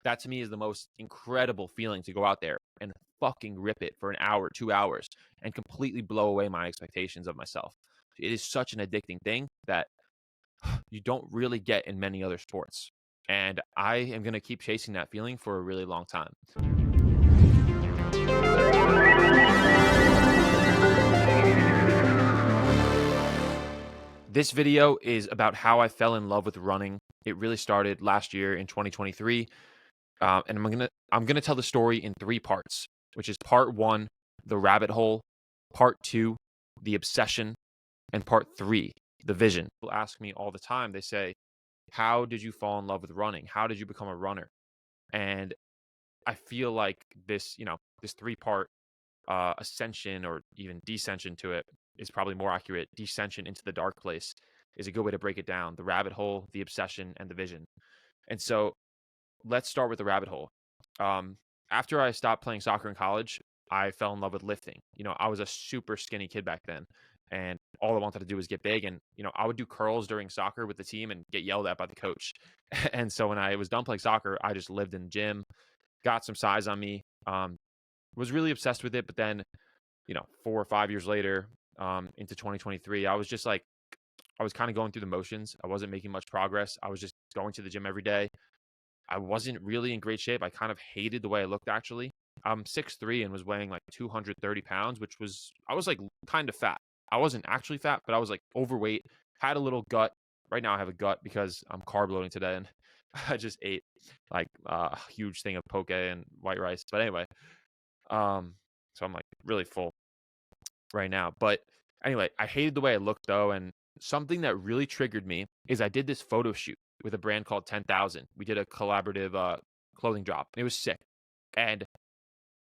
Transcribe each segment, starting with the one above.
That to me is the most incredible feeling, to go out there and fucking rip it for an hour, 2 hours, and completely blow away my expectations of myself. It is such an addicting thing that you don't really get in many other sports. And I am going to keep chasing that feeling for a really long time. This video is about how I fell in love with running. It really started last year in 2023. And I'm gonna tell the story in 3 parts, which is part 1, the rabbit hole, part 2, the obsession, and part 3, the vision. People ask me all the time, they say, "How did you fall in love with running? How did you become a runner?" And I feel like this 3-part ascension, or even descension to it is probably more accurate. Descension into the dark place is a good way to break it down. The rabbit hole, the obsession, and the vision. And so let's start with the rabbit hole. Um, After I stopped playing soccer in college, I fell in love with lifting. I was a super skinny kid back then, and all I wanted to do was get big. And I would do curls during soccer with the team and get yelled at by the coach. And so when I was done playing soccer, I just lived in the gym, got some size on me, was really obsessed with it. But then, 4 or 5 years later, into 2023, I was just like, I was kind of going through the motions. I wasn't making much progress. I was just going to the gym every day. I wasn't really in great shape. I kind of hated the way I looked, actually. I'm 6'3" and was weighing like 230 pounds, I was like kind of fat. I wasn't actually fat, but I was like overweight, had a little gut. Right now I have a gut because I'm carb loading today, and I just ate like a huge thing of poke and white rice. But anyway, so I'm like really full right now. But anyway, I hated the way I looked though. And something that really triggered me is I did this photo shoot with a brand called 10,000. We did a collaborative clothing drop. It was sick. And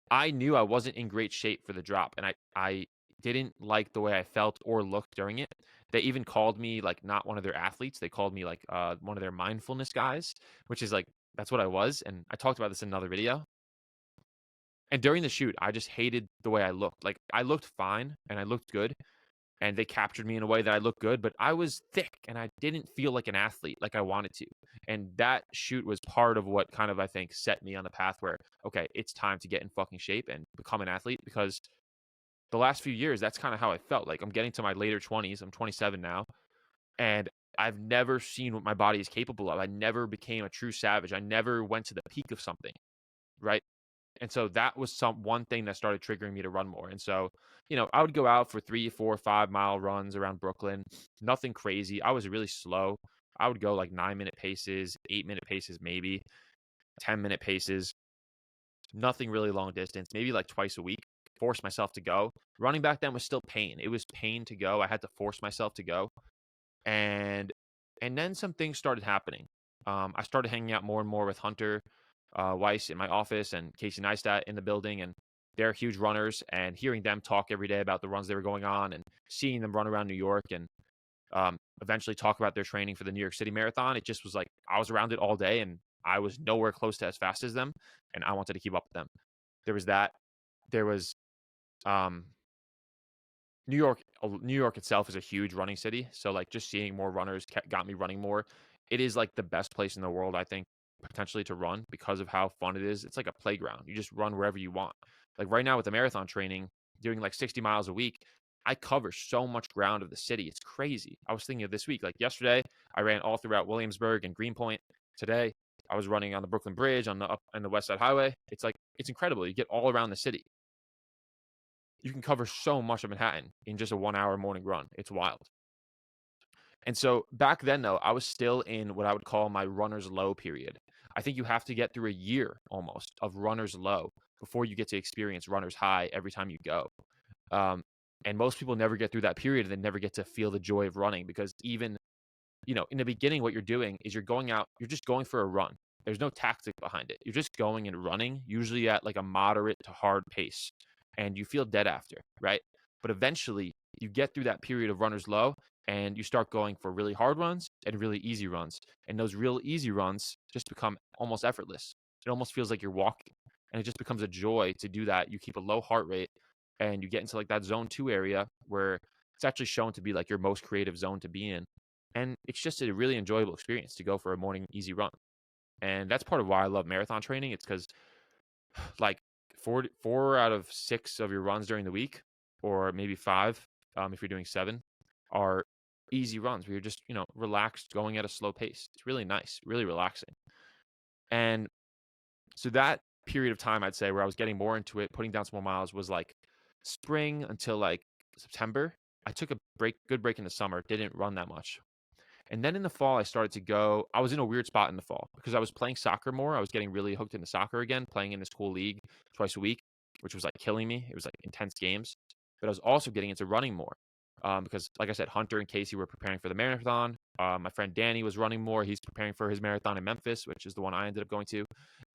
I knew I wasn't in great shape for the drop. And I didn't like the way I felt or looked during it. They even called me like not one of their athletes. They called me like one of their mindfulness guys, which is like, that's what I was. And I talked about this in another video. And during the shoot, I just hated the way I looked. Like, I looked fine and I looked good, and they captured me in a way that I looked good, but I was thick and I didn't feel like an athlete like I wanted to. And that shoot was part of what kind of, I think, set me on the path where, okay, it's time to get in fucking shape and become an athlete, because the last few years, that's kind of how I felt. Like, I'm getting to my later 20s. I'm 27 now, and I've never seen what my body is capable of. I never became a true savage. I never went to the peak of something, right? And so that was one thing that started triggering me to run more. And so, I would go out for 3, 4, 5 mile runs around Brooklyn. Nothing crazy. I was really slow. I would go like 9-minute paces, 8-minute paces, maybe 10-minute paces. Nothing really long distance, maybe like twice a week. Force myself to go. Running back then was still pain. It was pain to go. I had to force myself to go. And then some things started happening. I started hanging out more and more with Hunter Weiss in my office and Casey Neistat in the building, and they're huge runners. And hearing them talk every day about the runs they were going on, and seeing them run around New York, and eventually talk about their training for the New York City Marathon, it just was like I was around it all day, and I was nowhere close to as fast as them, and I wanted to keep up with them. There was that. There was um, New York. New York itself is a huge running city, so like just seeing more runners got me running more. It is like the best place in the world, I think, potentially to run, because of how fun it is. It's like a playground. You just run wherever you want. Like right now with the marathon training, doing like 60 miles a week, I cover so much ground of the city. It's crazy. I was thinking of this week. Like yesterday, I ran all throughout Williamsburg and Greenpoint. Today, I was running on the Brooklyn Bridge on the West Side Highway. It's incredible. You get all around the city. You can cover so much of Manhattan in just a 1-hour morning run. It's wild. And so back then, though, I was still in what I would call my runner's low period. I think you have to get through a year almost of runner's low before you get to experience runner's high every time you go. Um, and most people never get through that period, and they never get to feel the joy of running, because even, in the beginning, what you're doing is you're going out, you're just going for a run. There's no tactic behind it. You're just going and running, usually at like a moderate to hard pace, and you feel dead after, right? But eventually you get through that period of runner's low, and you start going for really hard runs and really easy runs. And those real easy runs just become almost effortless. It almost feels like you're walking, and it just becomes a joy to do that. You keep a low heart rate, and you get into like that zone 2 area where it's actually shown to be like your most creative zone to be in. And it's just a really enjoyable experience to go for a morning easy run. And that's part of why I love marathon training. It's because like four out of 6 of your runs during the week, or maybe 5, if you're doing 7, are easy runs where you're just, relaxed, going at a slow pace. It's really nice, really relaxing. And so that period of time, I'd say, where I was getting more into it, putting down some more miles, was like spring until like September. I took a good break in the summer, didn't run that much. And then in the fall, I started to go. I was in a weird spot in the fall because I was playing soccer more. I was getting really hooked into soccer again, playing in this cool league twice a week, which was like killing me. It was like intense games. But I was also getting into running more because, like I said, Hunter and Casey were preparing for the marathon. My friend Danny was running more. He's preparing for his marathon in Memphis, which is the one I ended up going to.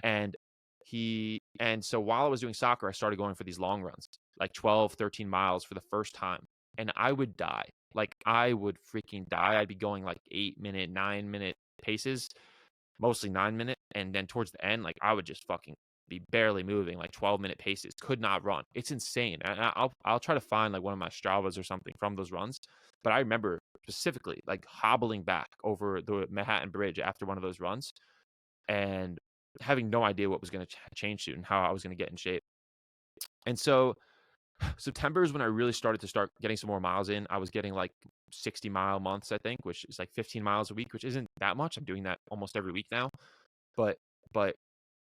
And so while I was doing soccer, I started going for these long runs, like 12, 13 miles for the first time. And I would die. Like, I would freaking die. I'd be going like 8-minute, 9-minute paces, mostly 9-minute. And then towards the end, like, I would just fucking be barely moving, like 12-minute paces. Could not run. It's insane. And I'll try to find like one of my Stravas or something from those runs. But I remember specifically like hobbling back over the Manhattan Bridge after one of those runs and having no idea what was going to change soon, how I was going to get in shape. And so September is when I really started to start getting some more miles in. I was getting like 60-mile months, I think, which is like 15 miles a week, which isn't that much. I'm doing that almost every week now. But but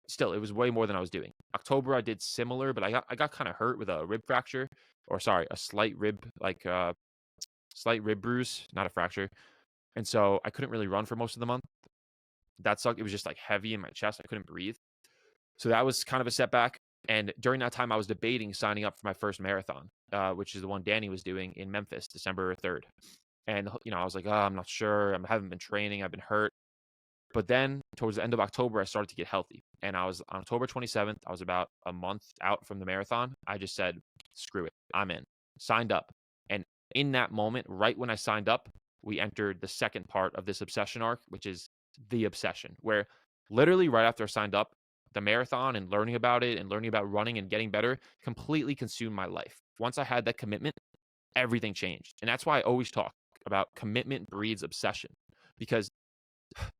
still, it was way more than I was doing. October I did similar, but I got kind of hurt with a rib fracture, or sorry, a slight rib bruise, not a fracture. And so I couldn't really run for most of the month. That sucked. It was just like heavy in my chest. I couldn't breathe. So that was kind of a setback. And during that time, I was debating signing up for my first marathon, which is the one Danny was doing in Memphis, December 3rd. And, I was like, oh, I'm not sure. I haven't been training. I've been hurt. But then towards the end of October, I started to get healthy. And I was on October 27th. I was about a month out from the marathon. I just said, screw it. I'm in. Signed up. And in that moment, right when I signed up, we entered the second part of this obsession arc, which is the obsession, where literally right after I signed up, the marathon and learning about it and learning about running and getting better completely consumed my life. Once I had that commitment, everything changed. And that's why I always talk about commitment breeds obsession, because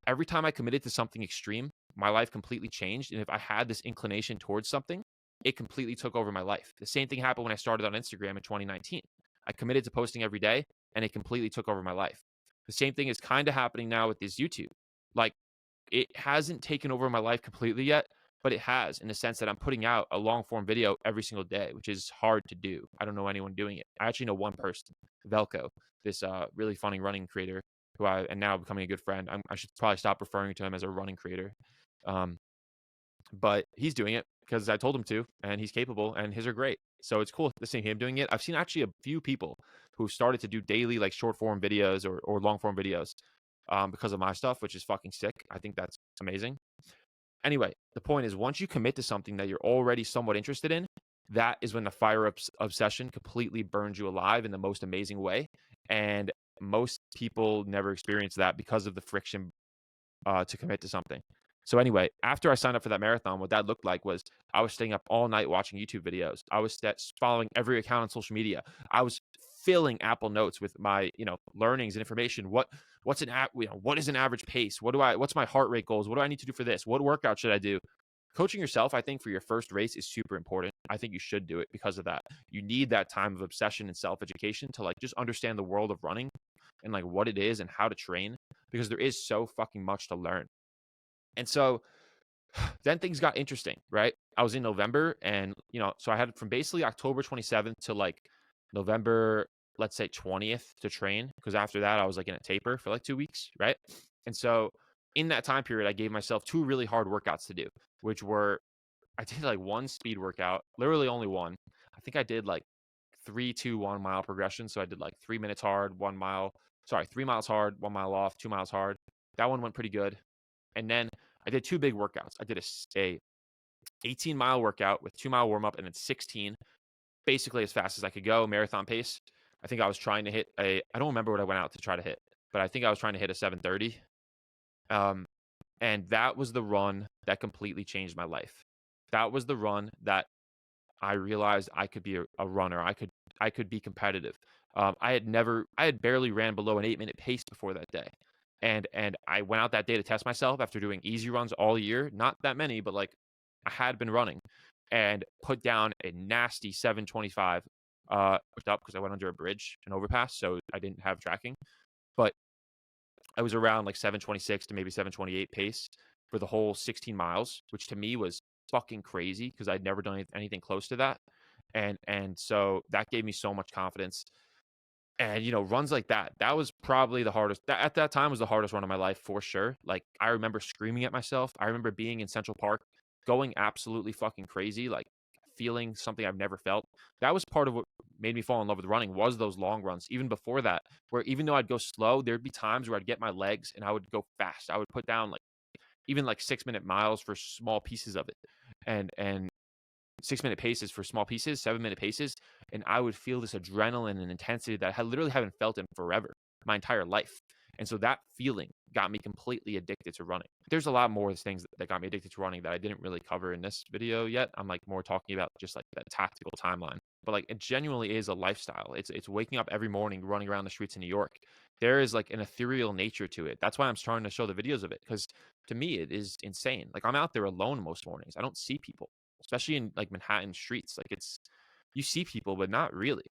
every time I committed to something extreme, my life completely changed. And if I had this inclination towards something, it completely took over my life. The same thing happened when I started on Instagram in 2019. I committed to posting every day and it completely took over my life. The same thing is kind of happening now with this YouTube. Like, it hasn't taken over my life completely yet, but it has, in the sense that I'm putting out a long form video every single day, which is hard to do. I don't know anyone doing it. I actually know one person, Velko, this really funny running creator who and now becoming a good friend. I should probably stop referring to him as a running creator. But he's doing it because I told him to, and he's capable, and his are great. So it's cool to see him doing it. I've seen actually a few people who started to do daily, like short form videos or long form videos because of my stuff, which is fucking sick. I think that's amazing. Anyway, the point is, once you commit to something that you're already somewhat interested in, that is when the fire obsession completely burns you alive in the most amazing way. And most people never experience that because of the friction to commit to something. So anyway, after I signed up for that marathon, what that looked like was I was staying up all night watching YouTube videos. I was following every account on social media. I was filling Apple Notes with my, learnings and information. What is an average pace? What's my heart rate goals? What do I need to do for this? What workout should I do? Coaching yourself, I think, for your first race is super important. I think you should do it because of that. You need that time of obsession and self-education to like just understand the world of running and like what it is and how to train, because there is so fucking much to learn. And so then things got interesting, right? I was in November and, so I had from basically October 27th to like November, let's say 20th to train, because after that I was like in a taper for like 2 weeks, right? And so in that time period, I gave myself 2 really hard workouts to do, which were, I did like one speed workout, literally only one. I think I did like 3, 2, 1 mile progression. So I did like 3 minutes hard, 1 mile, 3 miles hard, 1 mile off, 2 miles hard. That one went pretty good. And then I did 2 big workouts. I did a 18-mile workout with 2-mile warm up and then 16, basically as fast as I could go, marathon pace. I think I was trying to hit I don't remember what I went out to try to hit, but I think I was trying to hit a 7:30. And that was the run that completely changed my life. That was the run that I realized I could be a runner. I could be competitive. I had barely ran below an 8-minute pace before that day. And I went out that day to test myself after doing easy runs all year, not that many, but like I had been running, and put down a nasty 7:25. Looked up because I went under a bridge, an overpass, so I didn't have tracking. But I was around like 7:26 to maybe 7:28 pace for the whole 16 miles, which to me was fucking crazy because I'd never done anything close to that. And so that gave me so much confidence. And, runs like that, that was probably the hardest that at that time was the hardest run of my life for sure. Like, I remember screaming at myself. I remember being in Central Park, going absolutely fucking crazy, like, feeling something I've never felt. That was part of what made me fall in love with running was those long runs. Even before that, where even though I'd go slow, there'd be times where I'd get my legs and I would go fast. I would put down, like, even, like, 6-minute miles for small pieces of it. And 6-minute paces for small pieces, 7-minute paces, and I would feel this adrenaline and intensity that I literally haven't felt in forever, my entire life. And so that feeling got me completely addicted to running. There's a lot more things that got me addicted to running that I didn't really cover in this video yet. I'm like more talking about just like that tactical timeline. But like it genuinely is a lifestyle. It's waking up every morning, running around the streets in New York. There is like an ethereal nature to it. That's why I'm starting to show the videos of it because to me it is insane. Like I'm out there alone most mornings. I don't see people, especially in like Manhattan streets. Like it's you see people, but not really.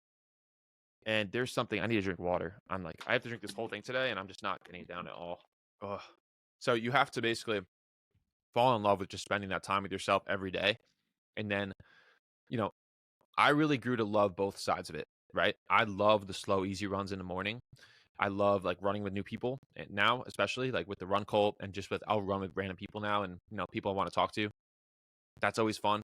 And there's something I need to drink water. I'm like, I have to drink this whole thing today, and I'm just not getting it down at all. Ugh. So you have to basically fall in love with just spending that time with yourself every day. And then, you know, I really grew to love both sides of it, right? I love the slow, easy runs in the morning. I love like running with new people. And now, especially like with the run cult and just with I'll run with random people now and people I want to talk to. That's always fun.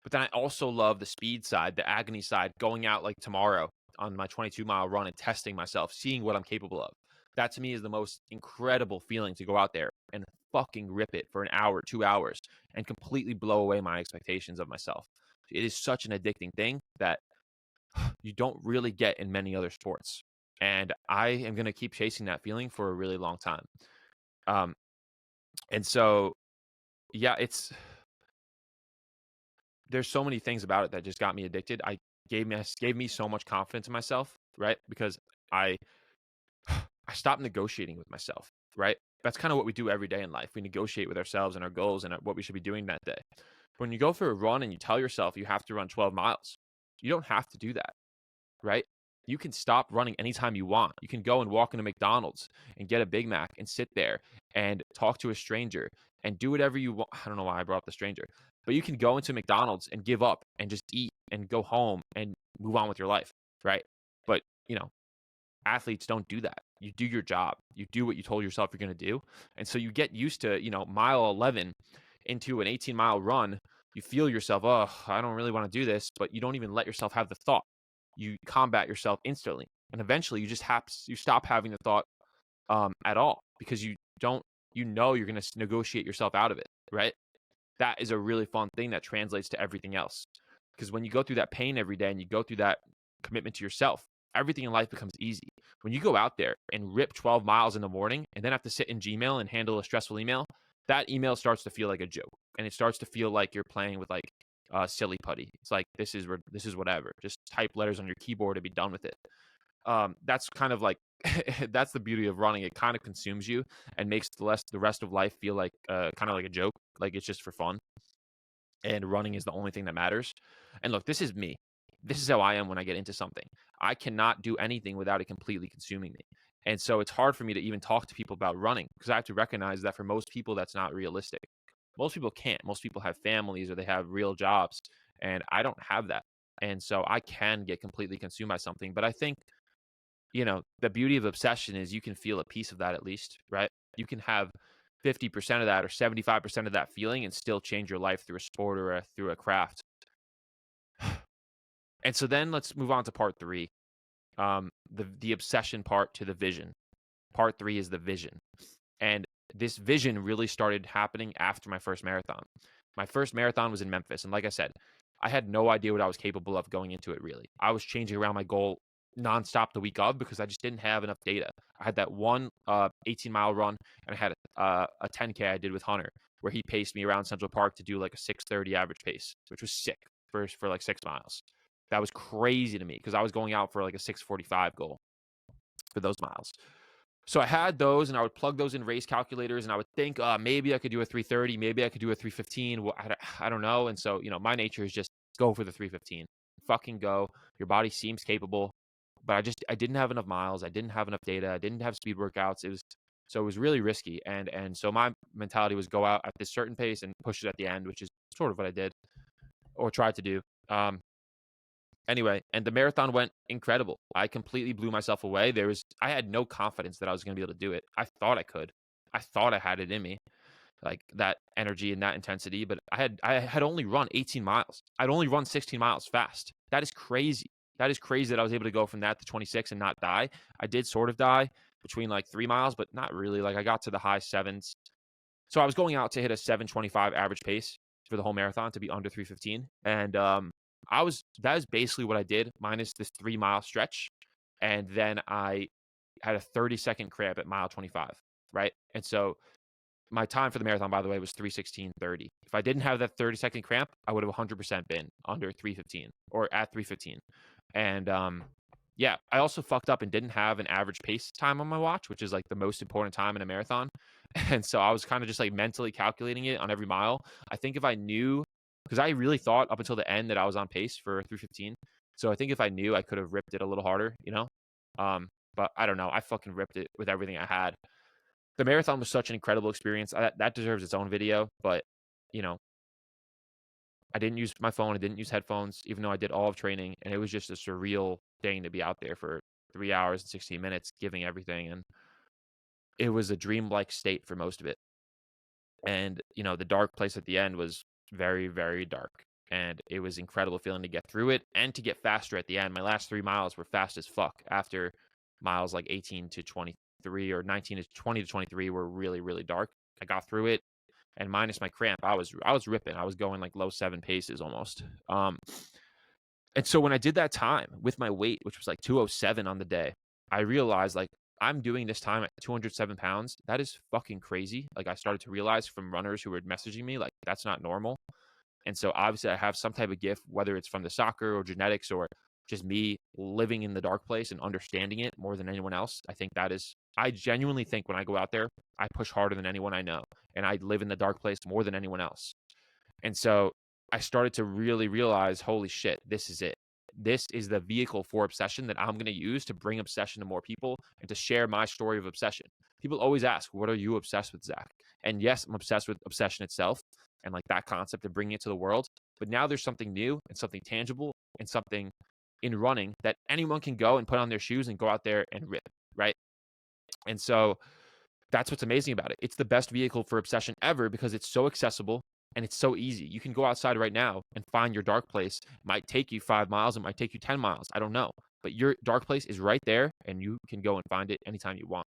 But then I also love the speed side, the agony side, going out like tomorrow on my 22-mile run and testing myself, seeing what I'm capable of. That to me is the most incredible feeling to go out there and fucking rip it for an hour, 2 hours, and completely blow away my expectations of myself. It is such an addicting thing that you don't really get in many other sports. And I am going to keep chasing that feeling for a really long time. Um, and so, yeah, there's so many things about it that just got me addicted. I gave me so much confidence in myself, right? Because I I stopped negotiating with myself, right? That's kind of what we do every day in life. We negotiate with ourselves and our goals and what we should be doing that day. When you go for a run and you tell yourself you have to run 12 miles, you don't have to do that, right? You can stop running anytime you want. You can go and walk into McDonald's and get a Big Mac and sit there and talk to a stranger and do whatever you want. I don't know why I brought up the stranger, but you can go into McDonald's and give up and just eat and go home and move on with your life, right? But, athletes don't do that. You do your job. You do what you told yourself you're going to do. And so you get used to, mile 11 into an 18-mile run. You feel yourself, oh, I don't really want to do this, but you don't even let yourself have the thought. You combat yourself instantly. And eventually you stop having the thought at all because you're going to negotiate yourself out of it, right? That is a really fun thing that translates to everything else. Because when you go through that pain every day and you go through that commitment to yourself, everything in life becomes easy. When you go out there and rip 12 miles in the morning and then have to sit in Gmail and handle a stressful email, that email starts to feel like a joke. And it starts to feel like you're playing with like silly putty. It's like, this is whatever. Just type letters on your keyboard and be done with it. That's kind of like, that's the beauty of running. It kind of consumes you and makes the rest of life feel like kind of like a joke. Like it's just for fun. And running is the only thing that matters. And look, this is me. This is how I am when I get into something. I cannot do anything without it completely consuming me. And so it's hard for me to even talk to people about running because I have to recognize that for most people, that's not realistic. Most people can't. Most people have families or they have real jobs. And I don't have that. And so I can get completely consumed by something. But I think, the beauty of obsession is you can feel a piece of that at least, right? You can have 50% of that or 75% of that feeling and still change your life through a sport or through a craft. And so then let's move on to part 3. The obsession part to the vision. Part 3 is the vision. And this vision really started happening after my first marathon. My first marathon was in Memphis. And like I said, I had no idea what I was capable of going into it, really. I was changing around my goal nonstop the week of because I just didn't have enough data. I had that one 18-mile run, and I had a 10K I did with Hunter where he paced me around Central Park to do like a 6:30 average pace, which was sick for like 6 miles. That was crazy to me because I was going out for like a 6:45 goal for those miles. So I had those, and I would plug those in race calculators, and I would think, maybe I could do a 3:30, maybe I could do a 3:15. Well, I don't know. And so, my nature is just go for the 3:15. Fucking go. Your body seems capable, but I didn't have enough miles. I didn't have enough data. I didn't have speed workouts. It was really risky. And so my mentality was go out at this certain pace and push it at the end, which is sort of what I did or tried to do. Anyway, and the marathon went incredible. I completely blew myself away. I had no confidence that I was going to be able to do it. I thought I could. I thought I had it in me, like that energy and that intensity, but I had only run 18 miles. I'd only run 16 miles fast. That is crazy. That is crazy that I was able to go from that to 26 and not die. I did sort of die between like 3 miles, but not really. Like I got to the high sevens. So I was going out to hit a 7:25 average pace for the whole marathon to be under 3:15. And that is basically what I did, minus this 3 mile stretch. And then I had a 30-second cramp at mile 25, right? And so my time for the marathon, by the way, was 3:16:30. If I didn't have that 30-second cramp, I would have 100% been under 3:15 or at 3:15. And yeah, I also fucked up and didn't have an average pace time on my watch, which is like the most important time in a marathon. And so I was kind of just like mentally calculating it on every mile. I think if I knew, because I really thought up until the end that I was on pace for 3:15. So I think if I knew, I could have ripped it a little harder, But I don't know. I fucking ripped it with everything I had. The marathon was such an incredible experience. That deserves its own video, but you know, I didn't use my phone. I didn't use headphones, even though I did all of training, and it was just a surreal thing to be out there for 3 hours and 16 minutes, giving everything, and it was a dreamlike state for most of it. And the dark place at the end was very, very dark, and it was incredible feeling to get through it and to get faster at the end. My last 3 miles were fast as fuck. After miles like 18 to 23 or 19 to 20 to 23 were really, really dark. I got through it, and minus my cramp, I was ripping. I was going like low 7 paces almost. And so when I did that time with my weight, which was like 207 on the day, I realized like I'm doing this time at 207 pounds. That is fucking crazy. Like I started to realize from runners who were messaging me, like that's not normal. And so obviously I have some type of gift, whether it's from the soccer or genetics or just me living in the dark place and understanding it more than anyone else. I genuinely think when I go out there, I push harder than anyone I know. And I live in the dark place more than anyone else. And so I started to really realize, holy shit, this is it. This is the vehicle for obsession that I'm going to use to bring obsession to more people and to share my story of obsession. People always ask, what are you obsessed with, Zach? And yes, I'm obsessed with obsession itself and like that concept of bringing it to the world. But now there's something new and something tangible and something in running that anyone can go and put on their shoes and go out there and rip, right? And so that's what's amazing about it. It's the best vehicle for obsession ever because it's so accessible and it's so easy. You can go outside right now and find your dark place. It might take you 5 miles. It might take you 10 miles. I don't know. But your dark place is right there and you can go and find it anytime you want.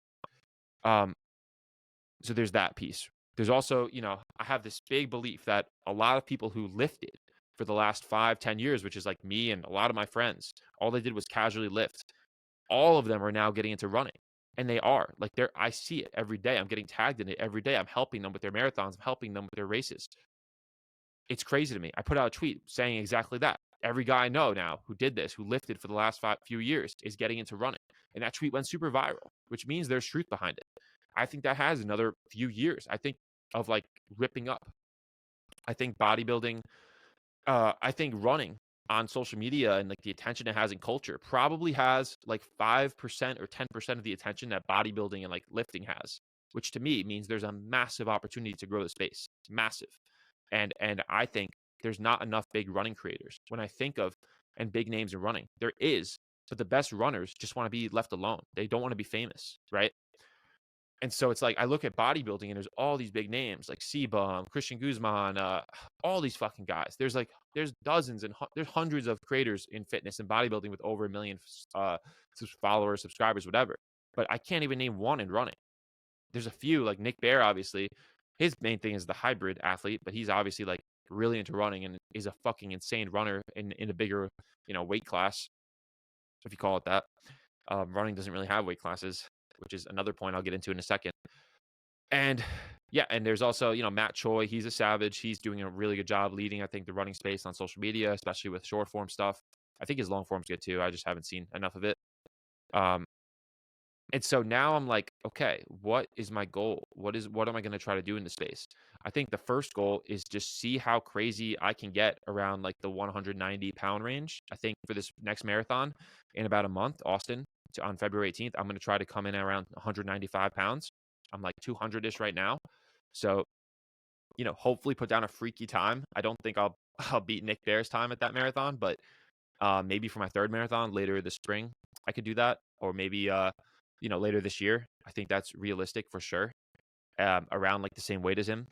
So there's that piece. There's also, I have this big belief that a lot of people who lifted for the last 5-10 years, which is like me and a lot of my friends, all they did was casually lift. All of them are now getting into running. And they are like I see it every day. I'm getting tagged in it every day. I'm helping them with their marathons. I'm helping them with their races. It's crazy to me. I put out a tweet saying exactly that. Every guy I know now who did this, who lifted for the last few years, is getting into running. And that tweet went super viral, which means there's truth behind it. I think that has another few years. I think of like ripping up. I think bodybuilding, I think running on social media and like the attention it has in culture probably has like 5% or 10% of the attention that bodybuilding and like lifting has, which to me means there's a massive opportunity to grow the space. Massive. And I think there's not enough big running creators. When I think of and big names in running, there is, but the best runners just want to be left alone. They don't want to be famous, right? And so it's like I look at bodybuilding and there's all these big names like Sebum, Christian Guzman, all these fucking guys. There's dozens and there's hundreds of creators in fitness and bodybuilding with over 1 million followers, subscribers, whatever. But I can't even name one in running. There's a few like Nick Bare, obviously. His main thing is the hybrid athlete, but he's obviously like really into running and is a fucking insane runner in a bigger, weight class, if you call it that. Running doesn't really have weight classes, which is another point I'll get into in a second. And yeah, and there's also, Matt Choi. He's a savage. He's doing a really good job leading, I think, the running space on social media, especially with short form stuff. I think his long form's good too. I just haven't seen enough of it. And so now I'm like, okay, what is my goal? What am I going to try to do in the space? I think the first goal is just see how crazy I can get around like the 190-pound range. I think for this next marathon in about a month, Austin, on February 18th, I'm going to try to come in around 195 pounds. I'm like 200-ish right now. So, hopefully put down a freaky time. I don't think I'll I'll beat Nick Bare's time at that marathon, but maybe for my third marathon later this spring, I could do that, or maybe later this year. I think that's realistic for sure. Around like the same weight as him,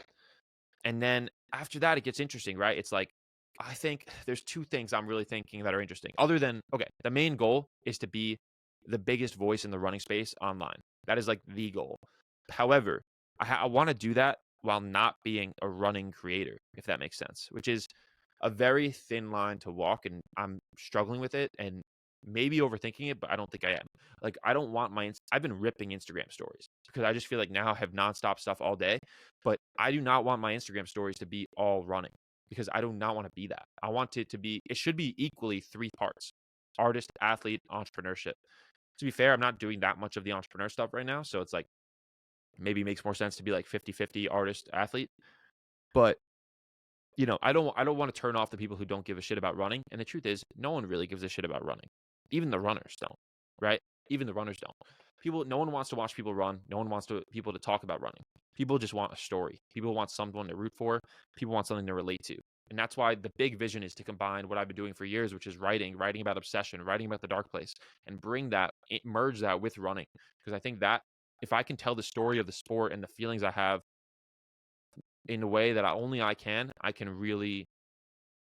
and then after that, it gets interesting, right? It's like I think there's two things I'm really thinking that are interesting. Other than okay, the main goal is to be the biggest voice in the running space online. That is like the goal. However, I want to do that while not being a running creator, if that makes sense, which is a very thin line to walk, and I'm struggling with it and maybe overthinking it, but I don't think I am. Like, I don't want I've been ripping Instagram stories because I just feel like now I have nonstop stuff all day, but I do not want my Instagram stories to be all running because I do not want to be that. I want it to be, it should be equally three parts: artist, athlete, entrepreneurship. To be fair, I'm not doing that much of the entrepreneur stuff right now. So it's like maybe it makes more sense to be like 50-50 artist, athlete. But I don't want to turn off the people who don't give a shit about running. And the truth is, no one really gives a shit about running. Even the runners don't, right? Even the runners don't. No one wants to watch people run. No one wants people to talk about running. People just want a story. People want someone to root for. People want something to relate to. And that's why the big vision is to combine what I've been doing for years, which is writing about obsession, writing about the dark place, and merge that with running. Because I think that if I can tell the story of the sport and the feelings I have in a way that only I can really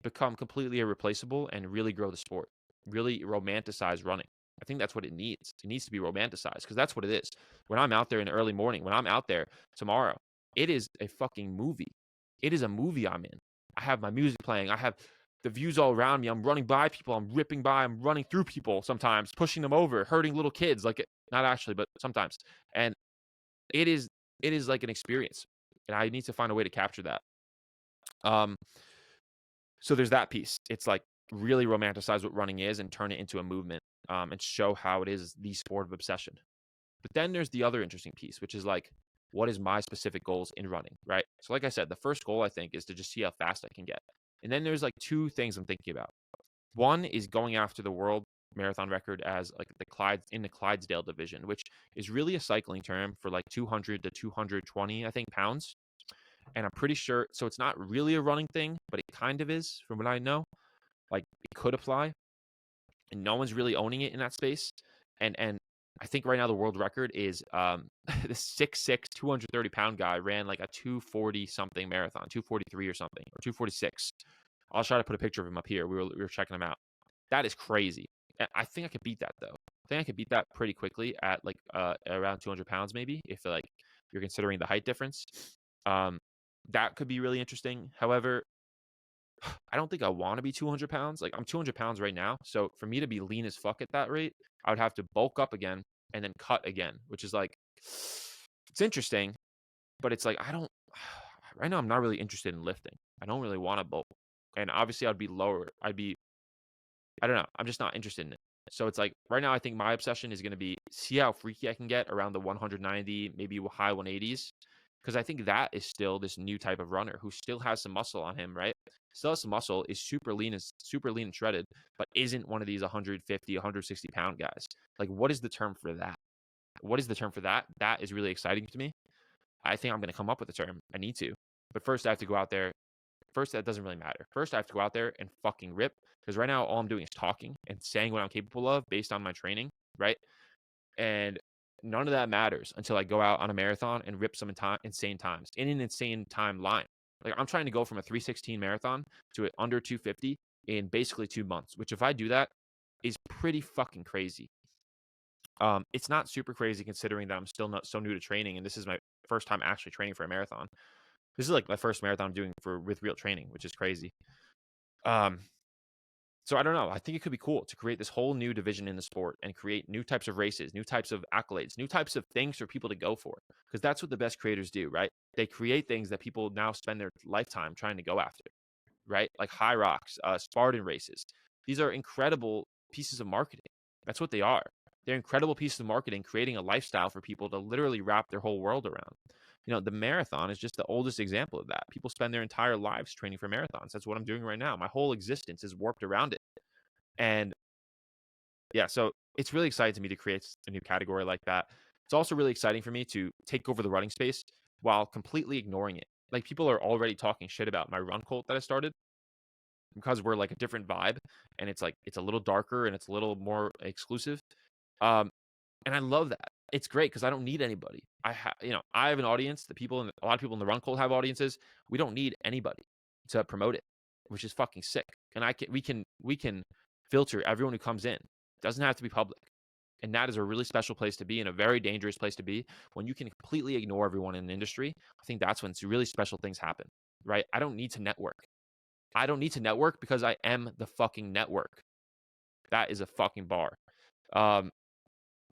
become completely irreplaceable and really grow the sport, really romanticize running. I think that's what it needs. It needs to be romanticized because that's what it is. When I'm out there in the early morning, when I'm out there tomorrow, it is a fucking movie. It is a movie I'm in. I have my music playing. I have the views all around me. I'm running by people. I'm ripping by. I'm running through people sometimes, pushing them over, hurting little kids. Like, not actually, but sometimes. And it is it is like an experience. And I need to find a way to capture that. Um, So there's that piece. It's like really romanticize what running is and turn it into a movement, and show how it is the sport of obsession. But then there's the other interesting piece, which is like, what is my specific goals in running, right? So like I said, the first goal I think is to just see how fast I can get. And then there's like two things I'm thinking about. One is going after the world marathon record as like in the Clydesdale division, which is really a cycling term for like 200 to 220, I think, pounds. And I'm pretty sure, so it's not really a running thing, but it kind of is from what I know. Like, it could apply, and no one's really owning it in that space. And I think right now the world record is the 6'6", 230-pound guy ran like a 240 something marathon, 243 or something, or 246. I'll try to put a picture of him up here. We were checking him out. That is crazy. And I think I could beat that though. I think I could beat that pretty quickly at like around 200 pounds maybe, if like you're considering the height difference. Um, that could be really interesting. However, I don't think I want to be 200 pounds. Like, I'm 200 pounds right now. So for me to be lean as fuck at that rate, I would have to bulk up again and then cut again, which is like, it's interesting, but it's like, right now, I'm not really interested in lifting. I don't really want to bulk. And obviously, I'd be lower. I don't know. I'm just not interested in it. So it's like, right now, I think my obsession is going to be see how freaky I can get around the 190, maybe high 180s. Because I think that is still this new type of runner who still has some muscle on him, right? Still has some muscle, is super lean and shredded, but isn't one of these 150, 160-pound guys. Like, what is the term for that? What is the term for that? That is really exciting to me. I think I'm going to come up with a term. I need to. But first, I have to go out there. First, that doesn't really matter. First, I have to go out there and fucking rip. Because right now, all I'm doing is talking and saying what I'm capable of based on my training, right? And none of that matters until I go out on a marathon and rip some insane times in an insane timeline. Like, I'm trying to go from a 316 marathon to an under 250 in basically 2 months, which if I do that is pretty fucking crazy. It's not super crazy considering that I'm still not so new to training, and this is my first time actually training for a marathon. This is like my first marathon I'm doing with real training, which is crazy. Um, So I don't know. I think it could be cool to create this whole new division in the sport and create new types of races, new types of accolades, new types of things for people to go for. Because that's what the best creators do, right? They create things that people now spend their lifetime trying to go after, right? Like high rocks, Spartan races. These are incredible pieces of marketing. That's what they are. They're incredible pieces of marketing, creating a lifestyle for people to literally wrap their whole world around. The marathon is just the oldest example of that. People spend their entire lives training for marathons. That's what I'm doing right now. My whole existence is warped around it. And yeah, so it's really exciting to me to create a new category like that. It's also really exciting for me to take over the running space while completely ignoring it. Like, people are already talking shit about my run cult that I started because we're like a different vibe, and it's a little darker and it's a little more exclusive. Um, and I love that. It's great because I don't need anybody. I have an audience. A lot of people in the run cult have audiences. We don't need anybody to promote it, which is fucking sick. And we can filter everyone who comes in. It doesn't have to be public. And that is a really special place to be, and a very dangerous place to be. When you can completely ignore everyone in the industry, I think that's when really special things happen, right? I don't need to network. I don't need to network because I am the fucking network. That is a fucking bar. Um,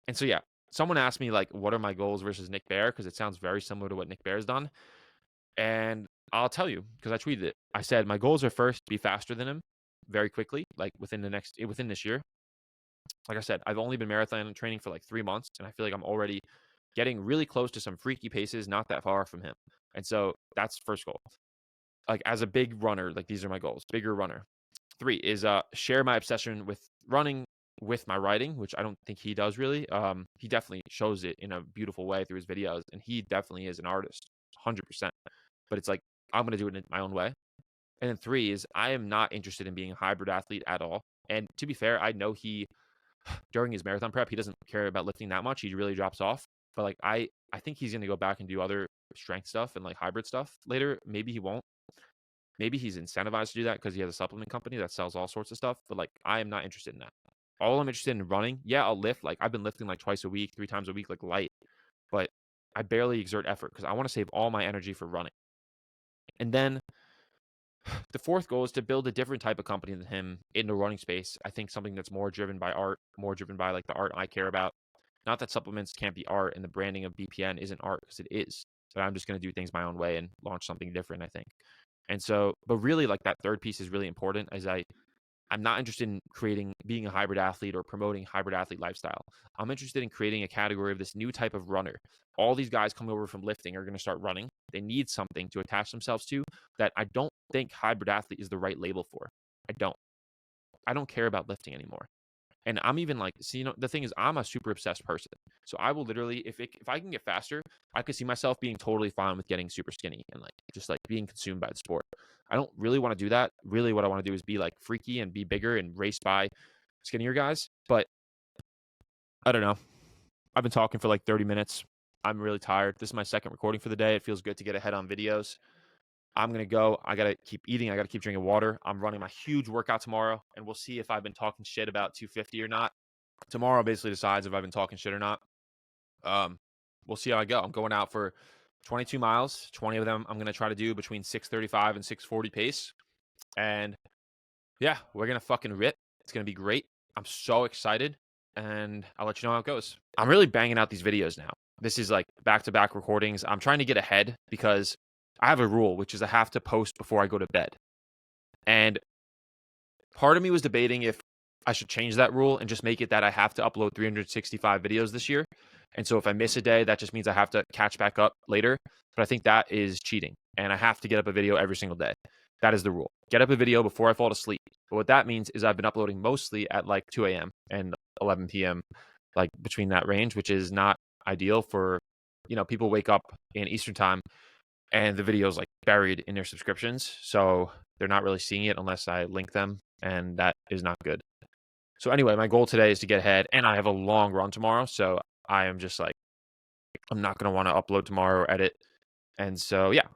and so, yeah, someone asked me, like, what are my goals versus Nick Bare? Because it sounds very similar to what Nick Bare's done. And I'll tell you, because I tweeted it. I said, my goals are first, be faster than him very quickly, like within this year. Like I said, I've only been marathon training for like 3 months, and I feel like I'm already getting really close to some freaky paces, not that far from him. And so that's first goal. Like, as a big runner, like, these are my goals. Bigger runner. 3 is share my obsession with running with my writing, which I don't think he does really. He definitely shows it in a beautiful way through his videos, and he definitely is an artist, 100%. But it's like, I'm gonna do it in my own way. And then 3 is I am not interested in being a hybrid athlete at all. And to be fair, I know during his marathon prep, he doesn't care about lifting that much. He really drops off. But like, I think he's gonna go back and do other strength stuff and like hybrid stuff later. Maybe he won't. Maybe he's incentivized to do that because he has a supplement company that sells all sorts of stuff. But like, I am not interested in that. All I'm interested in running. Yeah, I'll lift. Like, I've been lifting like twice a week, 3 times a week, like light. But I barely exert effort because I want to save all my energy for running. And then the fourth goal is to build a different type of company than him in the running space. I think something that's more driven by art, more driven by like the art I care about. Not that supplements can't be art and the branding of BPN isn't art, because it is. But I'm just going to do things my own way and launch something different, I think. And so, but really, like, that third piece is really important, as I'm not interested in being a hybrid athlete or promoting hybrid athlete lifestyle. I'm interested in creating a category of this new type of runner. All these guys coming over from lifting are going to start running. They need something to attach themselves to that I don't think hybrid athlete is the right label for. I don't. I don't care about lifting anymore. And I'm even like, see, the thing is, I'm a super obsessed person. So I will literally, if I can get faster, I could see myself being totally fine with getting super skinny and like just like being consumed by the sport. I don't really want to do that. Really, what I want to do is be like freaky and be bigger and race by skinnier guys. But I don't know. I've been talking for like 30 minutes. I'm really tired. This is my second recording for the day. It feels good to get ahead on videos. I'm going to go. I got to keep eating. I got to keep drinking water. I'm running my huge workout tomorrow, and we'll see if I've been talking shit about 250 or not. Tomorrow basically decides if I've been talking shit or not. We'll see how I go. I'm going out for 22 miles. 20 of them I'm going to try to do between 6:35 and 6:40 pace. And yeah, we're going to fucking rip. It's going to be great. I'm so excited, and I'll let you know how it goes. I'm really banging out these videos now. This is like back-to-back recordings. I'm trying to get ahead because I have a rule, which is I have to post before I go to bed. And part of me was debating if I should change that rule and just make it that I have to upload 365 videos this year. And so if I miss a day, that just means I have to catch back up later. But I think that is cheating. And I have to get up a video every single day. That is the rule. Get up a video before I fall asleep. But what that means is I've been uploading mostly at like 2 a.m. and 11 p.m., like between that range, which is not ideal for, people wake up in Eastern time and the video is like buried in their subscriptions. So they're not really seeing it unless I link them. And that is not good. So anyway, my goal today is to get ahead, and I have a long run tomorrow. So I am just like, I'm not going to want to upload tomorrow or edit. And so, yeah, I'm